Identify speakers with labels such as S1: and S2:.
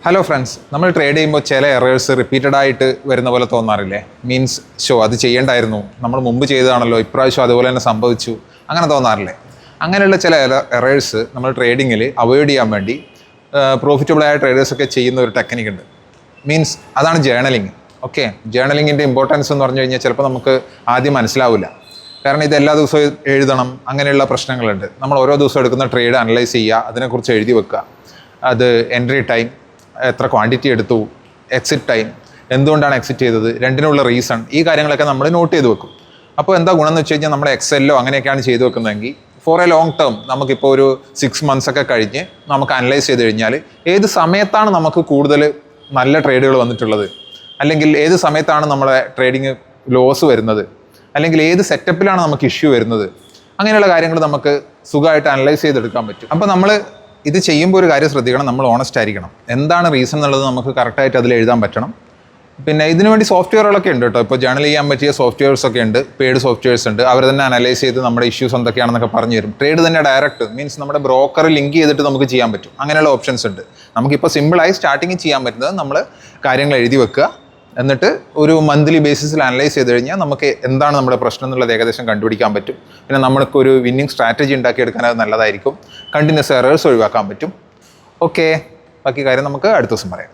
S1: Hello friends, നമ്മൾ trade ചെയ്യുമ്പോൾ ചില എറേഴ്സ് റിപ്പീറ്റഡ് ആയിട്ട് വരുന്ന പോലെ തോന്നാറില്ലേ? മീൻസ് അത് ചെയ്യേണ്ടായിരുന്നു, നമ്മൾ മുമ്പ് ചെയ്തതാണല്ലോ, ഇപ്രാവശ്യം അതുപോലെ തന്നെ സംഭവിച്ചു, അങ്ങനെ തോന്നാറില്ലേ? അങ്ങനെയുള്ള ചില എറേഴ്സ് നമ്മൾ ട്രേഡിങ്ങിൽ അവോയ്ഡ് ചെയ്യാൻ വേണ്ടി പ്രോഫിറ്റബിളായ ട്രേഡേഴ്സൊക്കെ ചെയ്യുന്ന ഒരു ടെക്നിക്ക് ഉണ്ട്. മീൻസ് അതാണ് ജേർണലിങ്. ഓക്കെ, ജേർണലിങ്ങിൻ്റെ ഇമ്പോർട്ടൻസ് എന്ന് പറഞ്ഞു കഴിഞ്ഞാൽ ചിലപ്പോൾ നമുക്ക് ആദ്യം മനസ്സിലാവില്ല. കാരണം ഇത് എല്ലാ ദിവസവും എഴുതണം, അങ്ങനെയുള്ള പ്രശ്നങ്ങളുണ്ട്. നമ്മൾ ഓരോ ദിവസവും എടുക്കുന്ന ട്രേഡ് അനലൈസ് ചെയ്യുക, അതിനെക്കുറിച്ച് എഴുതി വെക്കുക. അത് എൻട്രി ടൈം, എത്ര ക്വാണ്ടിറ്റി എടുത്തു, എക്സിറ്റ് ടൈം, എന്തുകൊണ്ടാണ് എക്സിറ്റ് ചെയ്തത്, രണ്ടിനുള്ള റീസൺ, ഈ കാര്യങ്ങളൊക്കെ നമ്മൾ നോട്ട് ചെയ്ത് വെക്കും. അപ്പോൾ എന്താ ഗുണം എന്ന് വെച്ച് കഴിഞ്ഞാൽ നമ്മുടെ എക്സെല്ലോ അങ്ങനെയൊക്കെയാണ് ചെയ്ത് വെക്കുന്നതെങ്കിൽ ഫോർ എ ലോങ് ടേം നമുക്കിപ്പോൾ ഒരു 6 months ഒക്കെ കഴിഞ്ഞ് നമുക്ക് അനലൈസ് ചെയ്ത് കഴിഞ്ഞാൽ ഏത് സമയത്താണ് നമുക്ക് കൂടുതൽ നല്ല ട്രേഡുകൾ വന്നിട്ടുള്ളത്, അല്ലെങ്കിൽ ഏത് സമയത്താണ് നമ്മുടെ ട്രേഡിങ് ലോസ് വരുന്നത്, അല്ലെങ്കിൽ ഏത് സെറ്റപ്പിലാണ് നമുക്ക് ഇഷ്യൂ വരുന്നത്, അങ്ങനെയുള്ള കാര്യങ്ങൾ നമുക്ക് സുഖമായിട്ട് അനലൈസ് ചെയ്തെടുക്കാൻ പറ്റും. അപ്പോൾ നമ്മൾ ഇത് ചെയ്യുമ്പോൾ ഒരു കാര്യം ശ്രദ്ധിക്കണം, നമ്മൾ ഓണസ്റ്റ് ആയിരിക്കണം. എന്താണ് റീസൺ എന്നുള്ളത് നമുക്ക് കറക്റ്റായിട്ട് അതിൽ എഴുതാൻ പറ്റണം. പിന്നെ ഇതിനു വേണ്ടി സോഫ്റ്റ്വെയറുകളൊക്കെ ഉണ്ട് കേട്ടോ. ഇപ്പോൾ ജേർണൽ ചെയ്യാൻ പറ്റിയ സോഫ്റ്റ്വെയർസ് ഒക്കെ ഉണ്ട്, പെയ്ഡ് സോഫ്റ്റ്വെയർസ് ഉണ്ട്. അവർ തന്നെ അനലൈസ് ചെയ്ത് നമ്മുടെ ഇഷ്യൂസ് എന്തൊക്കെയാണെന്നൊക്കെ പറഞ്ഞു തരും. ട്രേഡ് തന്നെ ഡയറക്റ്റ് മീൻസ് നമ്മുടെ ബ്രോക്കർ ലിങ്ക് ചെയ്തിട്ട് നമുക്ക് ചെയ്യാൻ പറ്റും. അങ്ങനെയുള്ള ഓപ്ഷൻസ് ഉണ്ട്. നമുക്കിപ്പോൾ സിമ്പിളായി സ്റ്റാർട്ടിങ് ചെയ്യാൻ പറ്റുന്നത് നമ്മൾ കാര്യങ്ങൾ എഴുതി വെക്കുക, എന്നിട്ട് ഒരു മന്ത്ലി ബേസിസിൽ അനലൈസ് ചെയ്ത് കഴിഞ്ഞാൽ നമുക്ക് എന്താണ് നമ്മുടെ പ്രശ്നം എന്നുള്ളത് ഏകദേശം കണ്ടുപിടിക്കാൻ പറ്റും. പിന്നെ നമുക്കൊരു വിന്നിങ് സ്ട്രാറ്റജി ഉണ്ടാക്കിയെടുക്കാൻ അത് നല്ലതായിരിക്കും. കണ്ടിന്യൂസ് എറേഴ്സ് ഒഴിവാക്കാൻ പറ്റും. ഓക്കെ, ബാക്കി കാര്യം നമുക്ക് അടുത്ത ദിവസം പറയാം.